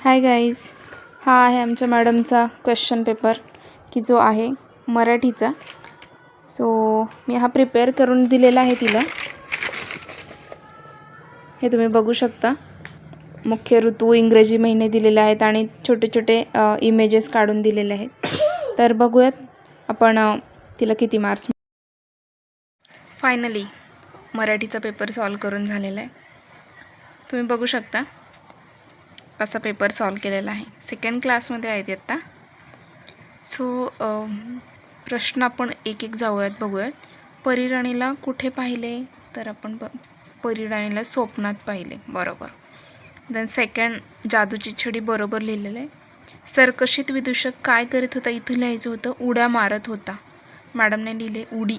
Hi guys, हा आहे आमच्या मॅडमचा क्वेश्चन पेपर की जो आहे मराठीचा. सो मी हा प्रिपेअर करून दिलेला आहे तिला. हे तुम्ही बघू शकता. मुख्य ऋतू, इंग्रजी महिने दिलेले आहेत आणि छोटे छोटे इमेजेस काढून दिलेले आहेत. तर बघूयात आपण तिला किती मार्क्स. फायनली मराठीचा पेपर सॉल्व करून झालेला आहे. तुम्ही बघू शकता कसा पेपर सॉल्व केलेला आहे. सेकंड क्लासमध्ये आहेत आत्ता. सो प्रश्न आपण एक एक जाऊयात, बघूयात. परिराणीला कुठे पाहिले, तर आपण परिराणीला स्वप्नात पाहिले, बरोबर. देन सेकंड, जादूची छडी, बरोबर लिहिलेलं आहे. सरकशीत विदूषक काय करीत होता, इथं लिहायचं होतं उड्या मारत होता. मॅडमने लिहिले उडी,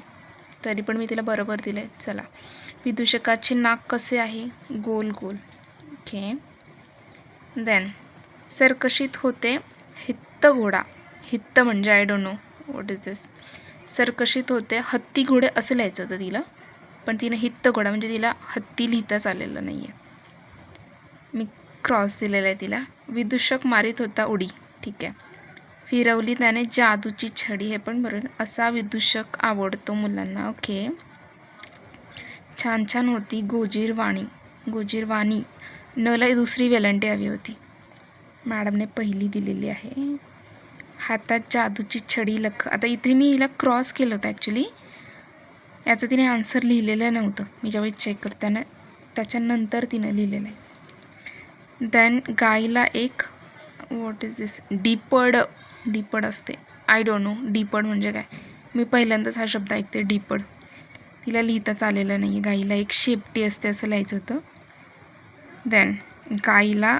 तरी पण मी तिला बरोबर दिलं आहे. चला, विदूषकाचे नाक कसे आहे, गोल गोल. ओके. देन सरकशीत होते हित्त घोडा. हित्त म्हणजे I don't know what is this. सरकशीत होते हत्ती घोडे असं लिहायचं होतं तिला, पण तिने हित्त घोडा म्हणजे तिला हत्ती लिहिताच आलेलं नाही आहे. मी क्रॉस दिलेला आहे तिला. विदूषक मारित होता उडी, ठीक आहे. फिरवली त्याने जादूची छडी, हे पण बरोबर. असा विदूषक आवडतो मुलांना, ओके. छान छान होती गोजीरवाणी. गोजीरवाणी नला दुसरी वेलंटी हवी होती, मॅडमने पहिली दिलेली आहे. हातात जादूची छडी आता इथे मी हिला क्रॉस केलं होतं ॲक्च्युली. याचं तिने आन्सर लिहिलेलं नव्हतं. मी ज्यावेळी चेक करताना त्याच्यानंतर तिनं लिहिलेलं आहे. देन गाईला एक व्हॉट इज दिस, डीपड. डीपड असते, आय डोंट नो डीपड म्हणजे काय. मी पहिल्यांदाच हा शब्द ऐकते, डीपड. तिला लिहिताच आलेलं नाही आहे. गाईला एक शेपटी असते असं लिहायचं होतं. देन गाईला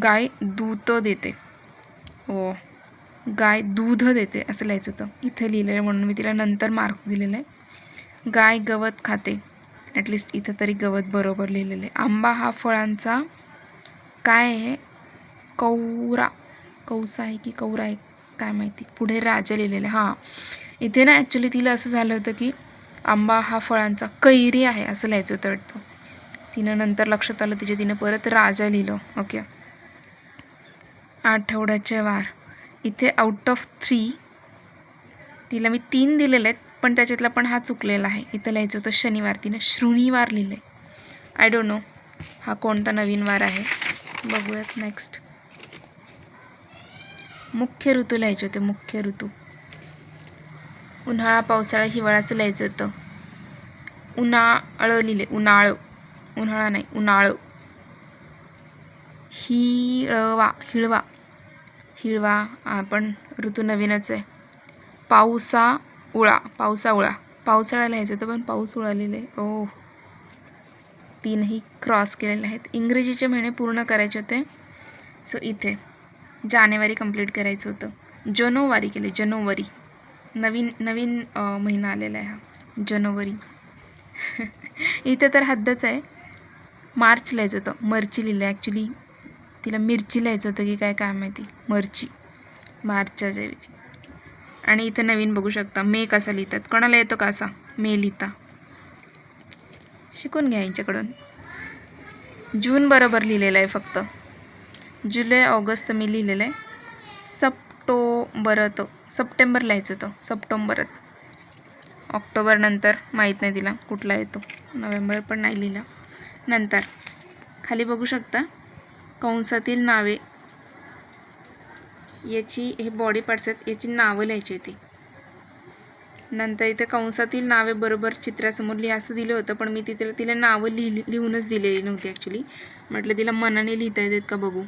गाय दूध देते. हो, गाय दूध देते असं लिहायचं होतं. इथं लिहिलेलं आहे म्हणून मी तिला नंतर मार्क दिलेला आहे. गाय गवत खाते, ॲटलिस्ट इथं तरी गवत बरोबर लिहिलेलं आहे. आंबा हा फळांचा काय आहे, कौरा. कौसा आहे की कौरा आहे काय माहिती. पुढे राजा लिहिलेलं आहे. हां, इथे ना ॲक्च्युली तिला असं झालं होतं की आंबा हा फळांचा कैरी आहे असं लिहायचं होतं वाटतं. तिनं नंतर लक्षात आलं तिनं परत राजा लिहिलं, ओके. आठवड्याचे वार, इथे आउट ऑफ 3 तिला मी 3 दिलेले आहेत, पण त्याच्यातला पण हा चुकलेला आहे. इथं लिहायचं होतं शनिवार, तिनं शृणीवार लिहिले. आय डोंट नो हा कोणता नवीन वार आहे. बघूयात नेक्स्ट. मुख्य ऋतू लिहायचे होते, मुख्य ऋतू. उन्हाळा, पावसाळा, हिवाळा असं लिहायचं होतं. उन्हाळं लिहिले, उन्हाळं. उन्हाळा नाही, उन्हाळं. हिळवा, हिळवा. हिळवा आपण ऋतू नवीनच आहे. पावसाळा, पावसाळा. पावसाळा लिहायचं होतं पण पाऊसुळा लिहिले. ओ, 3ही क्रॉस केलेले आहेत. इंग्रजीचे महिने पूर्ण करायचे होते. सो इथे जानेवारी कंप्लीट करायचं होतं. जनवरी केले, जनवरी. नवीन महिना आलेला आहे हा, जनवरी. इथे तर हद्दच आहे. मार्च लिहायचं होतं, मर्ची लिहिलं. ॲक्च्युली तिला मिरची लिहायचं होतं की काय काय माहिती, मर्ची, मार्चच्या ऐवजी. आणि इथं नवीन बघू शकता, मे कसा लिहितात. कोणाला येतो का असा मे लिहिता, शिकून घ्या यांच्याकडून. जून बरोबर लिहिलेलं आहे फक्त. जुलै, ऑगस्ट मी लिहिलेलं आहे. सप्टेंबर लिहायचं होतं, सप्टेंबरत. ऑक्टोबर नंतर माहीत नाही तिला कुठला येतो. नोव्हेंबर पण नाही लिहिला. नंतर खाली बघू शकता कंसातील नावे, याची हे बॉडी पार्ट्स आहेत, याची नावं लिहायची होती. नंतर इथे कंसातील नावे बरोबर चित्रासमोर लिहा असं दिलं होतं, पण मी तिला नावं लिहूनच दिलेली नव्हती ॲक्च्युली. म्हटलं तिला मनाने लिहिता येतात का बघू.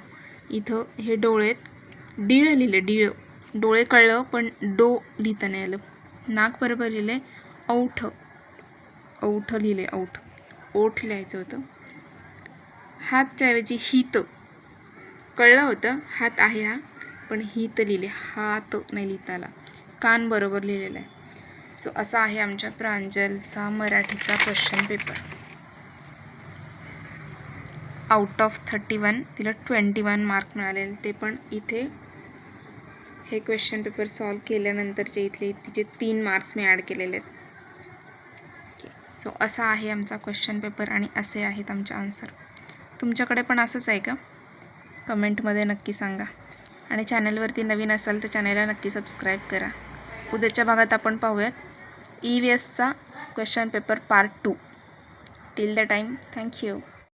इथं हे डोळे आहेत, डीळ लिहिले, डीळ. डोळे कळलं पण डो लिहिता नाही आलं. नाक बरोबर लिहिले. औठ, औठ लिहिले, औठ. ओठ लिहायचं होतं. हातच्या ऐवजी हित, कळलं होतं हात आहे हा, पण हित लिहिले, हात नाही लिहिता आला. कान बरोबर लिहिलेलं आहे. सो असा आहे आमच्या प्रांजलचा मराठीचा क्वेश्चन पेपर. आउट ऑफ 31 तिला 21 मार्क मिळालेले. ते पण इथे हे क्वेश्चन पेपर सॉल्व केल्यानंतरचे इथले तिचे 3 मार्क्स मी ॲड केलेले आहेत. ओके, सो असा आहे आमचा क्वेश्चन पेपर आणि असे आहेत आमचे आन्सर. तुमच्याकडे पण असंच आहे का? कमेंटमध्ये नक्की सांगा. आणि चॅनलवरती नवीन असाल तर चॅनलला नक्की सबस्क्राईब करा. उद्याच्या भागात आपण पाहूयात EVSचा question paper part 2. Till the time, thank you.